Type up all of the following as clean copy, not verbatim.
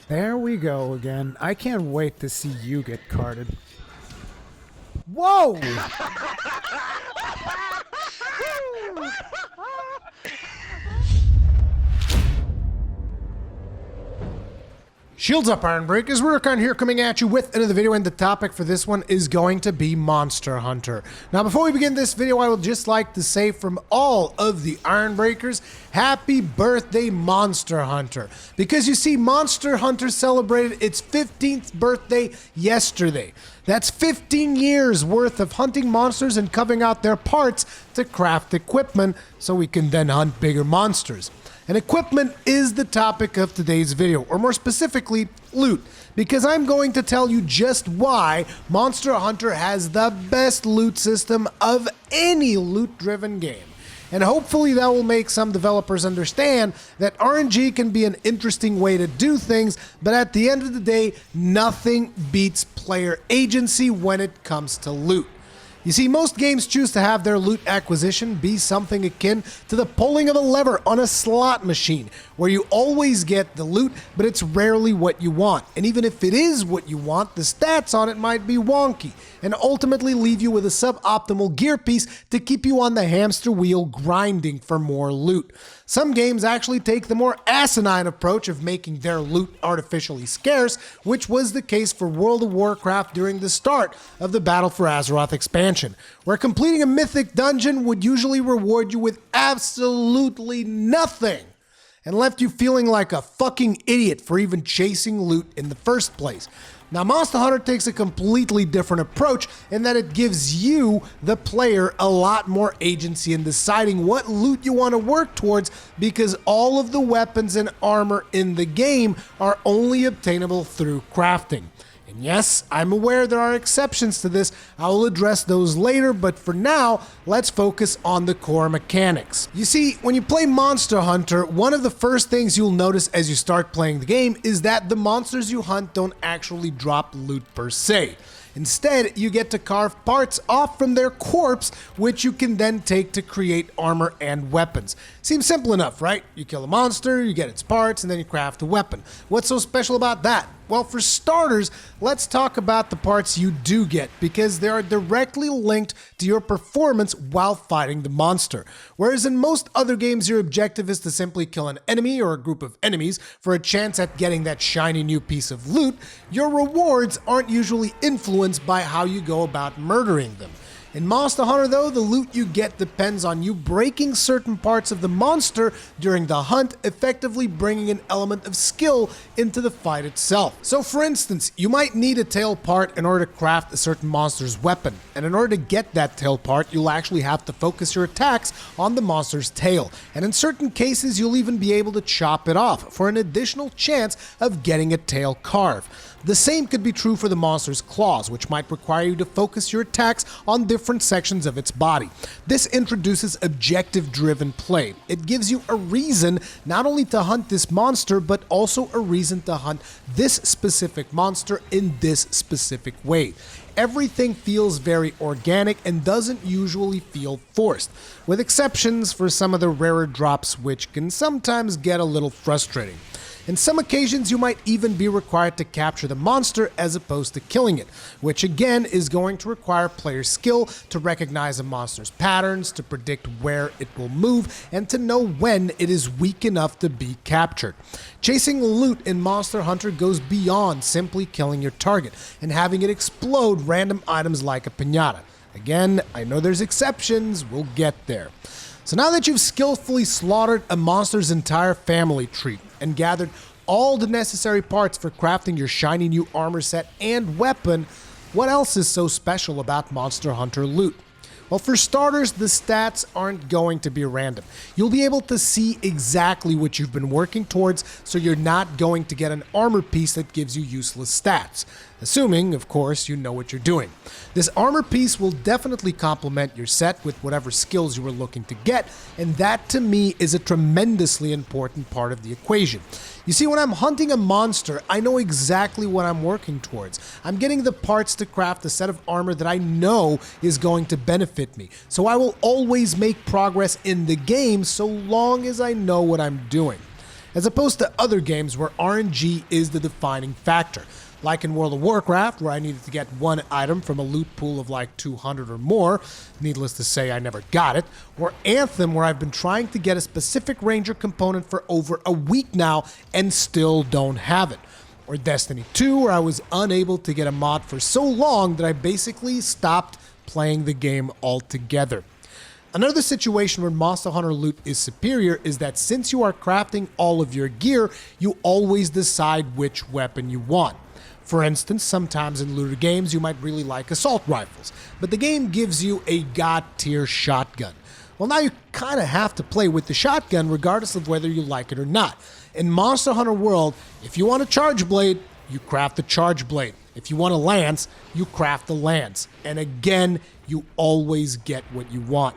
There we go again. I can't wait to see you get carded. Whoa! Shields up, Iron Breakers. Rurikhan here coming at you with another video, and the topic for this one is going to be Monster Hunter. Now, before we begin this video, I would just like to say from all of the Iron Breakers, happy birthday, Monster Hunter. Because you see, Monster Hunter celebrated its 15th birthday yesterday. That's 15 years worth of hunting monsters and covering out their parts to craft equipment so we can then hunt bigger monsters. And equipment is the topic of today's video, or more specifically, loot, because I'm going to tell you just why Monster Hunter has the best loot system of any loot-driven game. And hopefully that will make some developers understand that RNG can be an interesting way to do things, but at the end of the day, nothing beats player agency when it comes to loot. You see, most games choose to have their loot acquisition be something akin to the pulling of a lever on a slot machine, where you always get the loot, but it's rarely what you want. And even if it is what you want, the stats on it might be wonky, and ultimately leave you with a suboptimal gear piece to keep you on the hamster wheel grinding for more loot. Some games actually take the more asinine approach of making their loot artificially scarce, which was the case for World of Warcraft during the start of the Battle for Azeroth expansion, where completing a mythic dungeon would usually reward you with absolutely nothing, and left you feeling like a fucking idiot for even chasing loot in the first place. Now, Monster Hunter takes a completely different approach in that it gives you, the player, a lot more agency in deciding what loot you want to work towards, because all of the weapons and armor in the game are only obtainable through crafting. And yes, I'm aware there are exceptions to this. I will address those later, but for now, let's focus on the core mechanics. You see, when you play Monster Hunter, one of the first things you'll notice as you start playing the game is that the monsters you hunt don't actually drop loot per se. Instead, you get to carve parts off from their corpse, which you can then take to create armor and weapons. Seems simple enough, right? You kill a monster, you get its parts, and then you craft a weapon. What's so special about that? Well, for starters, let's talk about the parts you do get, because they are directly linked to your performance while fighting the monster. Whereas in most other games, your objective is to simply kill an enemy or a group of enemies for a chance at getting that shiny new piece of loot, your rewards aren't usually influenced by how you go about murdering them. In Monster Hunter, though, the loot you get depends on you breaking certain parts of the monster during the hunt, effectively bringing an element of skill into the fight itself. So for instance, you might need a tail part in order to craft a certain monster's weapon, and in order to get that tail part, you'll actually have to focus your attacks on the monster's tail, and in certain cases, you'll even be able to chop it off for an additional chance of getting a tail carve. The same could be true for the monster's claws, which might require you to focus your attacks on different sections of its body. This introduces objective-driven play. It gives you a reason not only to hunt this monster, but also a reason to hunt this specific monster in this specific way. Everything feels very organic and doesn't usually feel forced, with exceptions for some of the rarer drops, which can sometimes get a little frustrating. In some occasions, you might even be required to capture the monster as opposed to killing it, which again is going to require player skill to recognize a monster's patterns, to predict where it will move, and to know when it is weak enough to be captured. Chasing loot in Monster Hunter goes beyond simply killing your target and having it explode random items like a piñata. Again, I know there's exceptions, we'll get there. So now that you've skillfully slaughtered a monster's entire family tree and gathered all the necessary parts for crafting your shiny new armor set and weapon, what else is so special about Monster Hunter loot? Well, for starters, the stats aren't going to be random. You'll be able to see exactly what you've been working towards, so you're not going to get an armor piece that gives you useless stats. Assuming, of course, you know what you're doing. This armor piece will definitely complement your set with whatever skills you were looking to get, and that to me is a tremendously important part of the equation. You see, when I'm hunting a monster, I know exactly what I'm working towards. I'm getting the parts to craft a set of armor that I know is going to benefit me, so I will always make progress in the game so long as I know what I'm doing. as opposed to other games where RNG is the defining factor. Like in World of Warcraft, where I needed to get one item from a loot pool of like 200 or more. Needless to say, I never got it. Or Anthem, where I've been trying to get a specific Ranger component for over a week now and still don't have it. Or Destiny 2, where I was unable to get a mod for so long that I basically stopped playing the game altogether. Another situation where Monster Hunter loot is superior is that since you are crafting all of your gear, you always decide which weapon you want. For instance, sometimes in looter games you might really like assault rifles, but the game gives you a god tier shotgun. Well, now you kind of have to play with the shotgun regardless of whether you like it or not. In Monster Hunter World, if you want a charge blade, you craft the charge blade. If you want a lance, you craft the lance. And again, you always get what you want.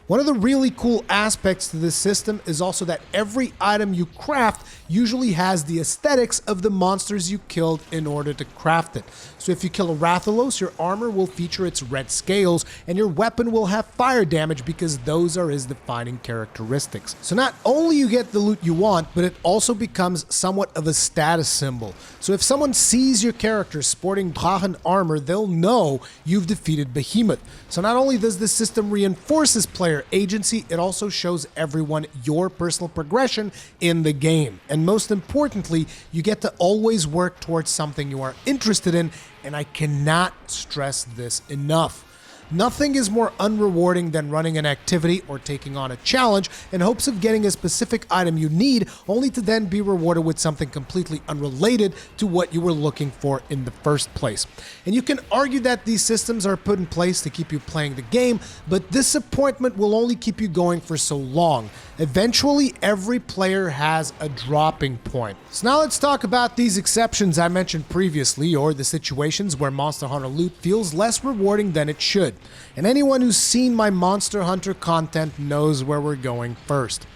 One of the really cool aspects to this system is also that every item you craft usually has the aesthetics of the monsters you killed in order to craft it. So if you kill a Rathalos, your armor will feature its red scales, and your weapon will have fire damage because those are his defining characteristics. So not only you get the loot you want, but it also becomes somewhat of a status symbol. So if someone sees your character sporting Drachen armor, they'll know you've defeated Behemoth. So not only does this system reinforce this player agency, it also shows everyone your personal progression in the game. And most importantly, you get to always work towards something you are interested in, and I cannot stress this enough. Nothing is more unrewarding than running an activity or taking on a challenge in hopes of getting a specific item you need, only to then be rewarded with something completely unrelated to what you were looking for in the first place. And you can argue that these systems are put in place to keep you playing the game, but disappointment will only keep you going for so long. Eventually, every player has a dropping point. So now let's talk about these exceptions I mentioned previously, or the situations where Monster Hunter loot feels less rewarding than it should. And anyone who's seen my Monster Hunter content knows where we're going first.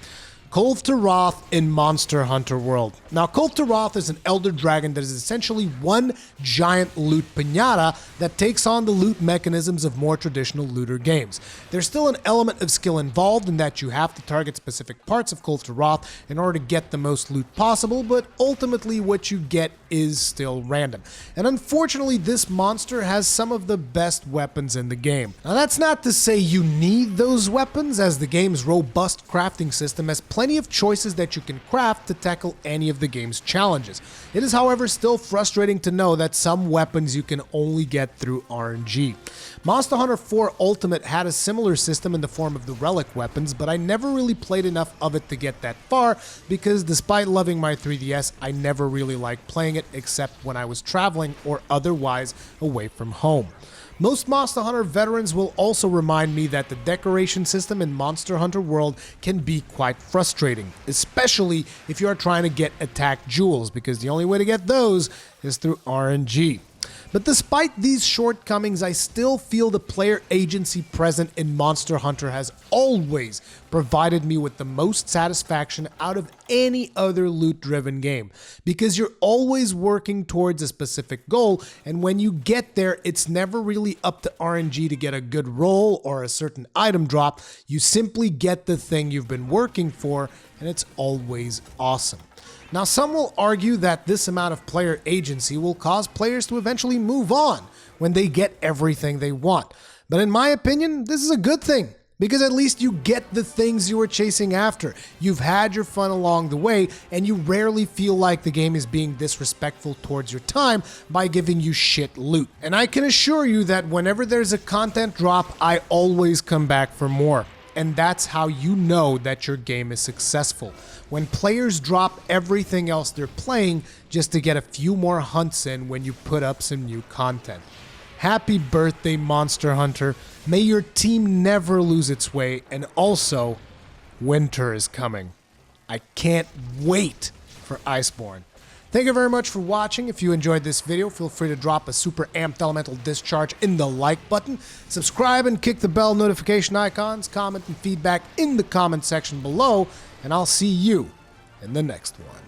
Kolv Taroth in Monster Hunter World. Now, Kolv Taroth is an elder dragon that is essentially one giant loot piñata that takes on the loot mechanisms of more traditional looter games. There's still an element of skill involved in that you have to target specific parts of Kolv Taroth in order to get the most loot possible, but ultimately what you get is still random. And unfortunately, this monster has some of the best weapons in the game. Now, that's not to say you need those weapons, as the game's robust crafting system has plenty of choices that you can craft to tackle any of the game's challenges. It is, however, still frustrating to know that some weapons you can only get through RNG. Monster Hunter 4 Ultimate had a similar system in the form of the relic weapons, but I never really played enough of it to get that far because despite loving my 3DS, I never really liked playing it except when I was traveling or otherwise away from home. Most Monster Hunter veterans will also remind me that the decoration system in Monster Hunter World can be quite frustrating, especially if you are trying to get attack jewels, because the only way to get those is through RNG. But despite these shortcomings, I still feel the player agency present in Monster Hunter has always provided me with the most satisfaction out of any other loot-driven game, because you're always working towards a specific goal, and when you get there, it's never really up to RNG to get a good roll or a certain item drop. You simply get the thing you've been working for, and it's always awesome. Now, some will argue that this amount of player agency will cause players to eventually move on when they get everything they want. But in my opinion, this is a good thing, because at least you get the things you were chasing after. You've had your fun along the way, and you rarely feel like the game is being disrespectful towards your time by giving you shit loot. And I can assure you that whenever there's a content drop, I always come back for more. And that's how you know that your game is successful. When players drop everything else they're playing just to get a few more hunts in when you put up some new content. Happy birthday, Monster Hunter. May your team never lose its way, and also, winter is coming. I can't wait for Iceborne. Thank you very much for watching. If you enjoyed this video, feel free to drop a super amped elemental discharge in the like button. Subscribe and kick the bell notification icons. Comment and feedback in the comment section below. And I'll see you in the next one.